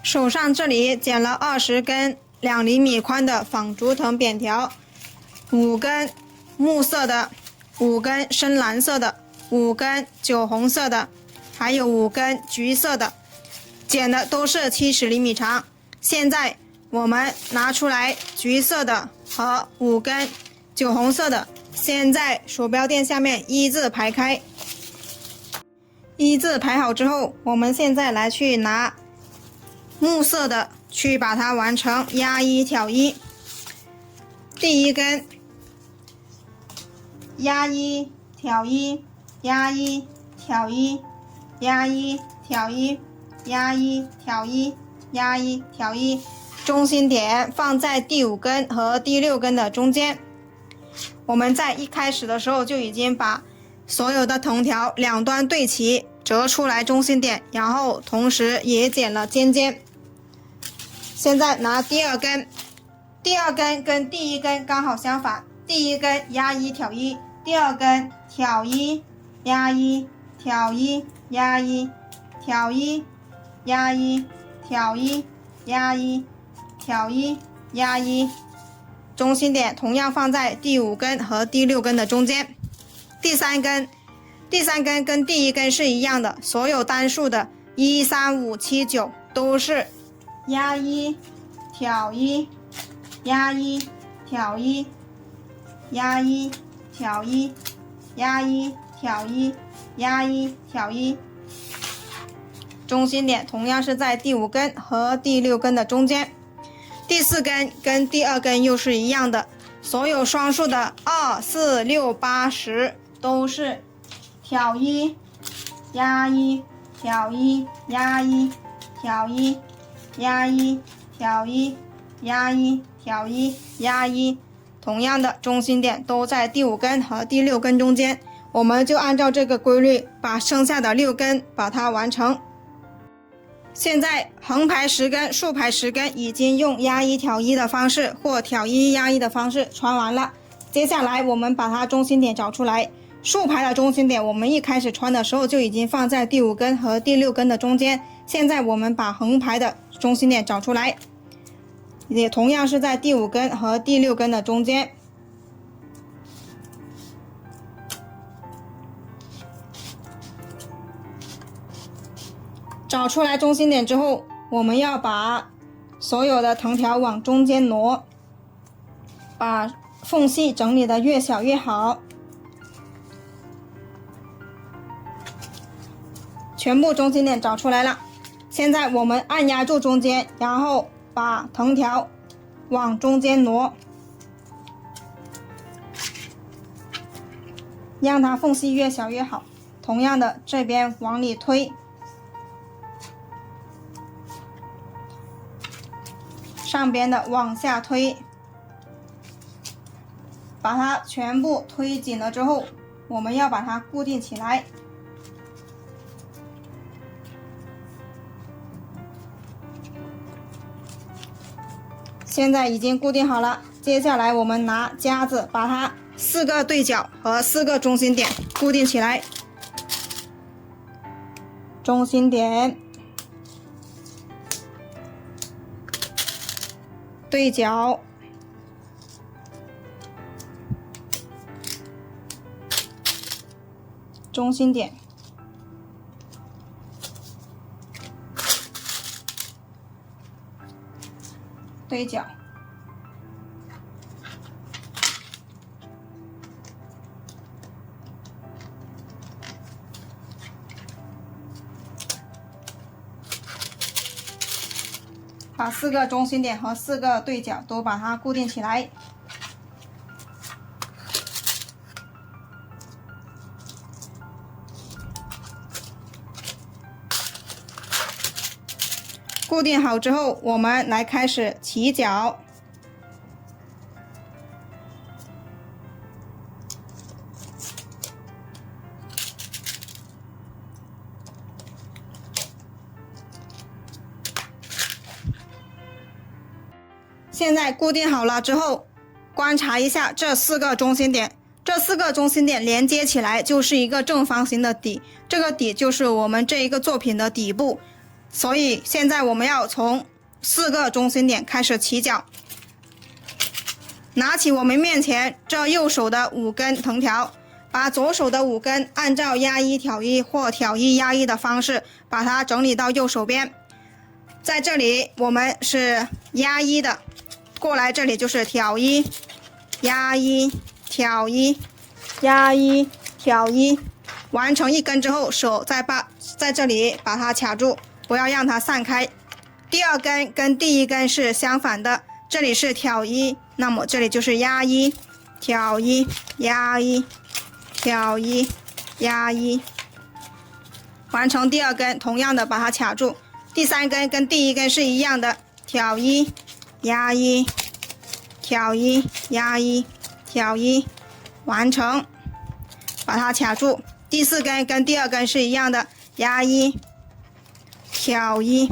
手上这里剪了20根2厘米宽的仿竹藤扁条，5根木色的，5根深蓝色的，5根酒红色的，还有5根橘色的，剪的都是70厘米长。现在我们拿出来橘色的和5根酒红色的，先在鼠标垫下面一字排开。一字排好之后，我们现在来去拿木色的去把它完成压一挑一。第一根压一挑一，压一挑一，压一挑一，压一挑一，压一挑一，中心点放在第5根和第6根的中间。我们在一开始的时候就已经把所有的藤条两端对齐，折出来中心点，然后同时也剪了尖尖。现在拿第2根，第2根跟第1根刚好相反，第1根压一挑一，第2根挑一压一挑一压一挑一压一挑一压一挑一压一，中心点同样放在第5根和第6根的中间。第3根跟第1根是一样的，所有单数的1、3、5、7、9都是压一挑一，压一挑一，压一挑一，压一挑一，压一挑一，中心点同样是在第5根和第6根的中间。第4根跟第2根又是一样的，所有双数的2、4、6、8、10都是挑一压一挑一压一挑一压一挑一压一挑一压一，同样的中心点都在第5根和第6根中间。我们就按照这个规律把剩下的6根把它完成。现在横排10根，竖排10根已经用压一挑一的方式或挑一压一的方式穿完了。接下来我们把它中心点找出来。竖排的中心点我们一开始穿的时候就已经放在第5根和第6根的中间，现在我们把横排的中心点找出来，也同样是在第5根和第6根的中间。找出来中心点之后，我们要把所有的藤条往中间挪，把缝隙整理的越小越好。全部中心点找出来了，现在我们按压住中间，然后把藤条往中间挪，让它缝隙越小越好。同样的，这边往里推，上边的往下推，把它全部推紧了之后，我们要把它固定起来。现在已经固定好了，接下来我们拿夹子把它4个对角和4个中心点固定起来。中心点，对角，中心点，对角，把4个中心点和4个对角都把它固定起来。固定好之后，我们来开始起角。现在固定好了之后，观察一下这4个中心点，这4个中心点连接起来就是一个正方形的底，这个底就是我们这一个作品的底部。所以现在我们要从4个中心点开始起脚。拿起我们面前这右手的5根藤条，把左手的5根按照压1挑1或挑1压1的方式把它整理到右手边。在这里我们是压1的，过来这里就是挑1压1挑1压1挑1，完成1根之后，手在这里把它卡住，不要让它散开。第2根跟第1根是相反的，这里是挑1，那么这里就是压1挑1压1挑1压1，完成第2根，同样的把它卡住。第3根跟第1根是一样的，挑1压1挑1压1挑1，完成，把它卡住。第4根跟第2根是一样的，压1挑1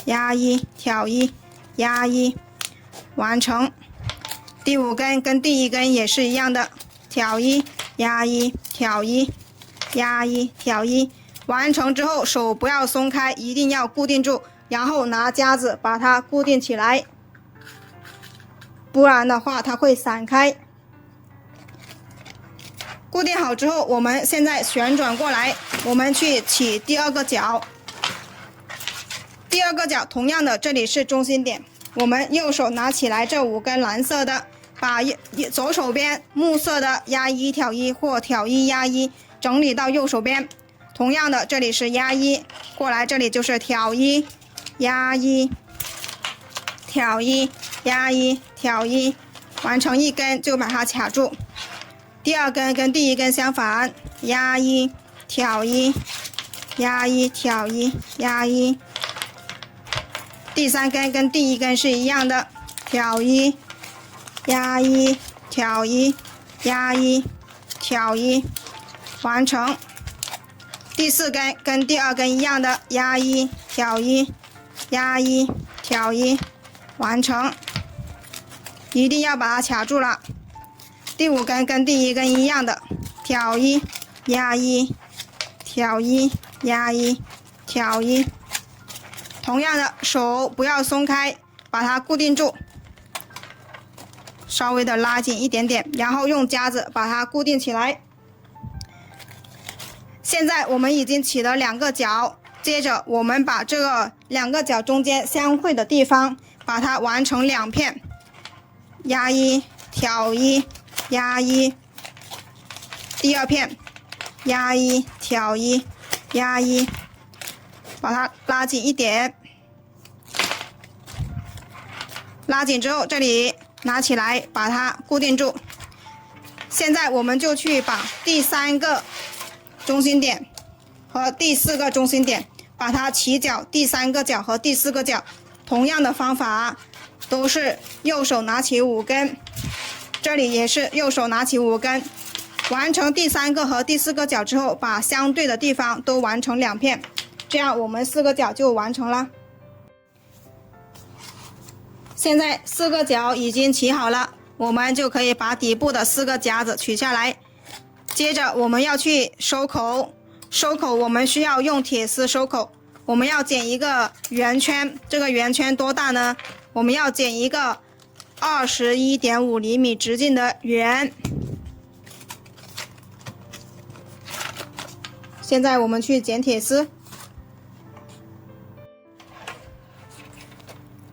压1挑1压1，完成。第5根跟第1根也是一样的，挑1压1挑1压1挑1，完成之后手不要松开，一定要固定住，然后拿夹子把它固定起来，不然的话它会散开。固定好之后，我们现在旋转过来，我们去起第2个角。第2个角同样的，这里是中心点，我们右手拿起来这5根蓝色的，把左手边木色的压1挑1或挑1压1整理到右手边。同样的，这里是压1，过来这里就是挑1压1挑1压1挑1，完成1根就把它卡住。第2根跟第1根相反，压1挑1压1挑1压1。第3根跟第1根是一样的，挑1压1挑1压1挑1，完成。第4根跟第2根一样的，压1挑1压1挑1，完成。一定要把它卡住了。第5根跟第1根一样的，挑1压1挑1压1挑1，同样的手不要松开，把它固定住，稍微的拉紧一点点，然后用夹子把它固定起来。现在我们已经起了2个角，接着我们把这个2个角中间相会的地方把它完成2片，压1挑1压1，第2片压1挑1压1，把它拉紧一点，拉紧之后这里拿起来把它固定住。现在我们就去把第3个中心点和第4个中心点把它起角，第3个角和第4个角同样的方法，都是右手拿起5根，这里也是右手拿起5根。完成第3个和第4个角之后，把相对的地方都完成2片，这样我们4个角就完成了。现在4个角已经起好了，我们就可以把底部的4个夹子取下来。接着我们要去收口，收口我们需要用铁丝收口，我们要剪一个圆圈，这个圆圈多大呢？我们要剪一个21.5厘米直径的圆。现在我们去剪铁丝，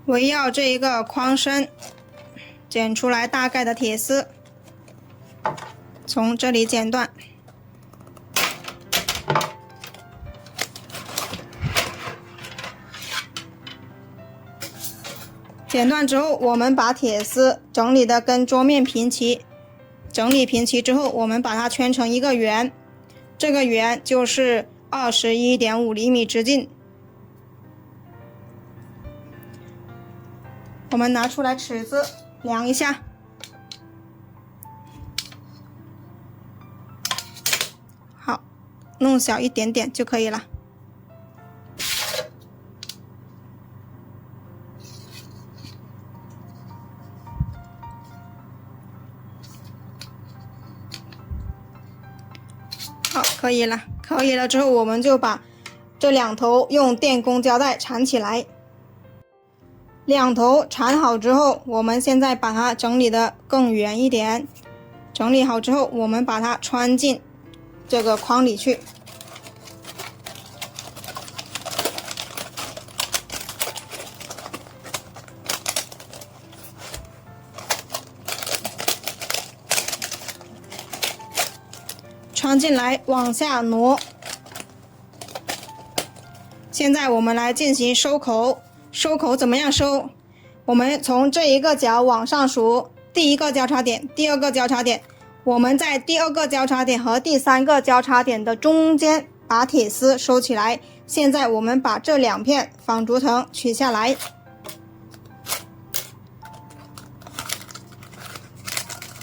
围绕这一个框身剪出来大概的铁丝，从这里剪断。剪断之后，我们把铁丝整理的跟桌面平齐，整理平齐之后，我们把它圈成一个圆，这个圆就是21.5厘米直径。我们拿出来尺子量一下，好，弄小一点点就可以了。好，可以了。可以了之后，我们就把这两头用电工胶带缠起来。两头缠好之后，我们现在把它整理的更圆一点。整理好之后，我们把它穿进这个框里去。穿进来，往下挪。现在我们来进行收口。收口怎么样收？我们从这一个角往上数，第一个交叉点，第二个交叉点，我们在第二个交叉点和第三个交叉点的中间把铁丝收起来。现在我们把这两片纺竹藤取下来，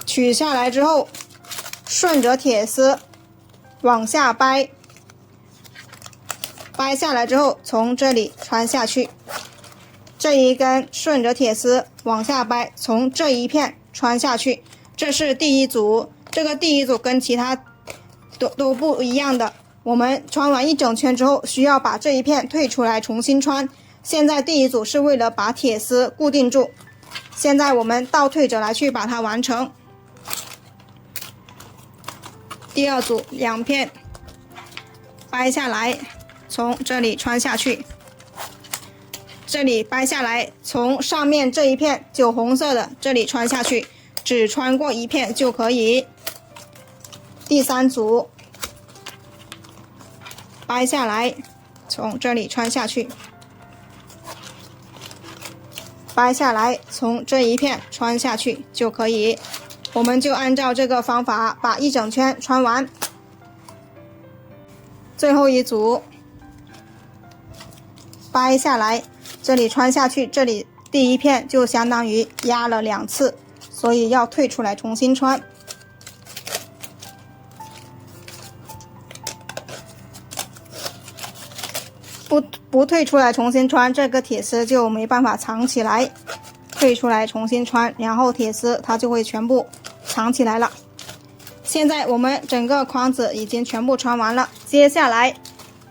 取下来之后，顺着铁丝往下掰，掰下来之后从这里穿下去。这一根顺着铁丝往下掰，从这一片穿下去。这是第一组，这个第一组跟其他都不一样的。我们穿完一整圈之后，需要把这一片退出来重新穿。现在第一组是为了把铁丝固定住，现在我们倒退着来去把它完成。第二组两片掰下来，从这里穿下去。这里掰下来，从上面这一片酒红色的这里穿下去，只穿过一片就可以。第三组掰下来，从这里穿下去，掰下来，从这一片穿下去就可以。我们就按照这个方法把一整圈穿完。最后一组掰下来，这里穿下去，这里第一片就相当于压了2次，所以要退出来重新穿。不退出来重新穿，这个铁丝就没办法藏起来。退出来重新穿，然后铁丝它就会全部藏起来了。现在我们整个框子已经全部穿完了，接下来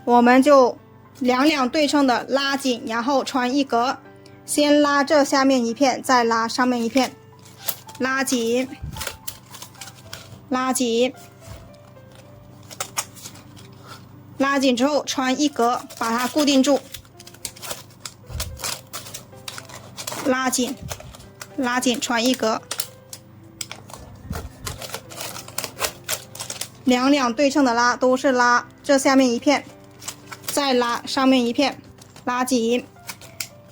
我们就两对称的拉紧，然后穿一格。先拉这下面一片，再拉上面一片，拉紧，拉紧，拉紧之后穿一格，把它固定住。拉紧，拉紧，穿一格。两对称的拉都是拉这下面一片，再拉上面一片，拉紧，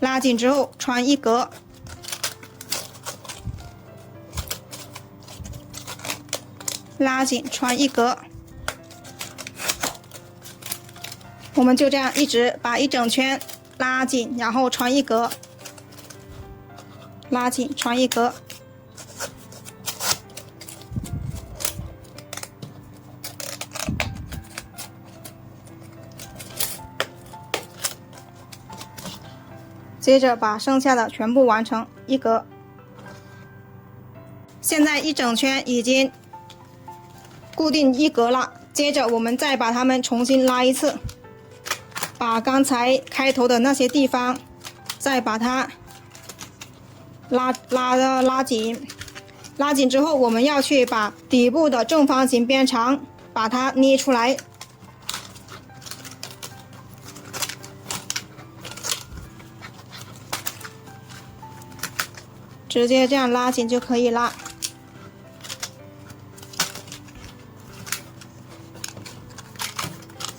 拉紧之后穿一格。拉紧，穿一格。我们就这样一直把一整圈拉紧，然后穿一格，拉紧，穿一格。接着把剩下的全部完成一格。现在一整圈已经固定一格了，接着我们再把它们重新拉一次，开头的那些地方再把它拉紧。拉紧之后，我们要去把底部的正方形边长把它捏出来。直接这样拉紧就可以了。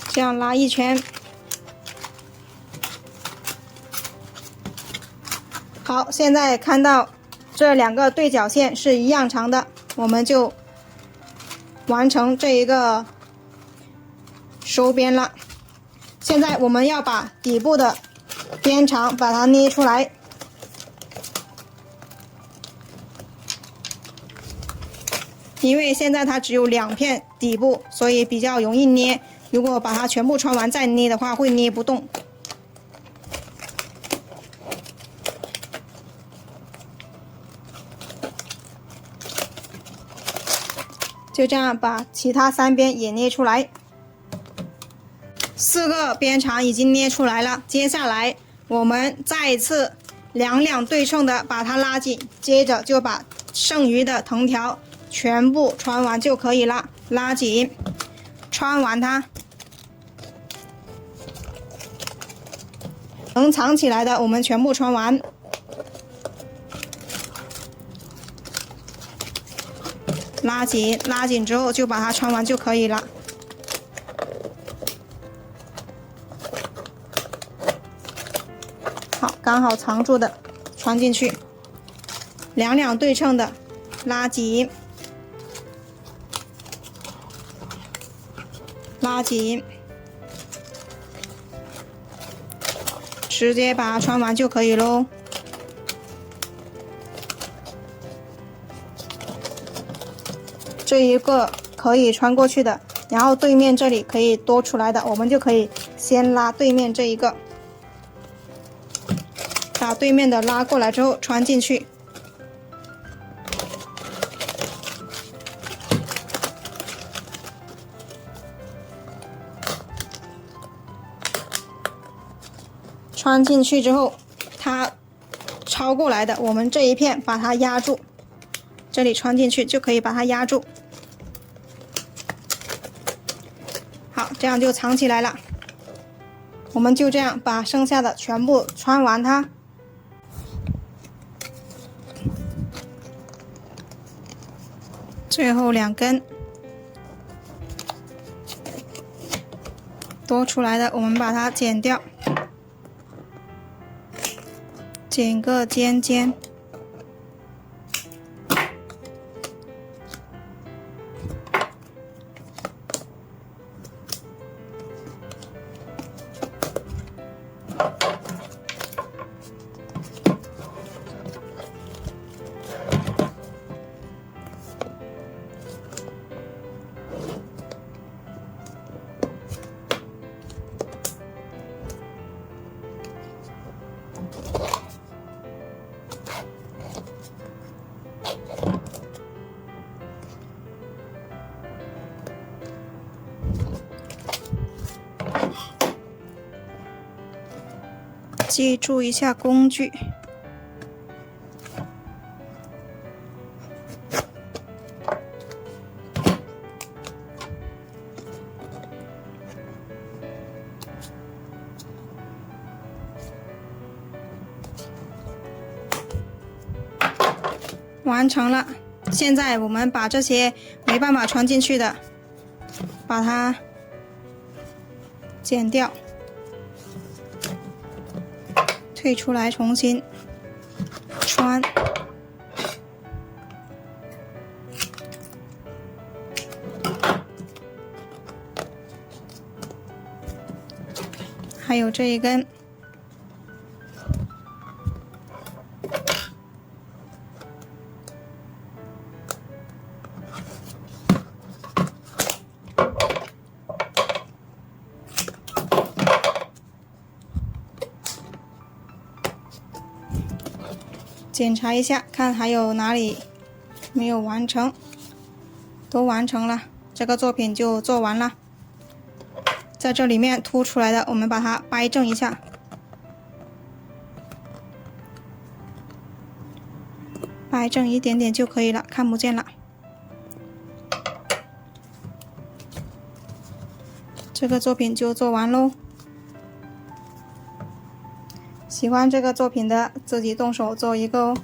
这样拉一圈。好，现在看到这两个对角线是一样长的，我们就完成这一个收边了。现在我们要把底部的边长把它捏出来。因为现在它只有2片底部，所以比较容易捏。如果把它全部穿完再捏的话，会捏不动。就这样把其他3边也捏出来。4 4个边长已经捏出来了，接下来我们再一次两对称的把它拉紧，接着就把剩余的藤条全部穿完就可以了。拉紧，穿完它。能藏起来的我们全部穿完。拉紧，拉紧之后就把它穿完就可以了。好，刚好藏住的穿进去，两对称的拉紧，拉紧，直接把它穿完就可以喽。这一个可以穿过去的，然后对面这里可以多出来的，我们就可以先拉对面这一个，把对面的拉过来之后穿进去。穿进去之后，它超过来的，我们这一片把它压住，这里穿进去就可以把它压住。好，这样就藏起来了。我们就这样把剩下的全部穿完它。最后2根多出来的，我们把它剪掉，剪个尖尖。记住一下工具。完成了，现在我们把这些没办法穿进去的，把它剪掉。退出来重新穿，还有这一根，检查一下，看还有哪里没有完成，都完成了，这个作品就做完了。在这里面凸出来的，我们把它掰正一下，掰正一点点就可以了，看不见了。这个作品就做完喽。喜欢这个作品的，自己动手做一个哦。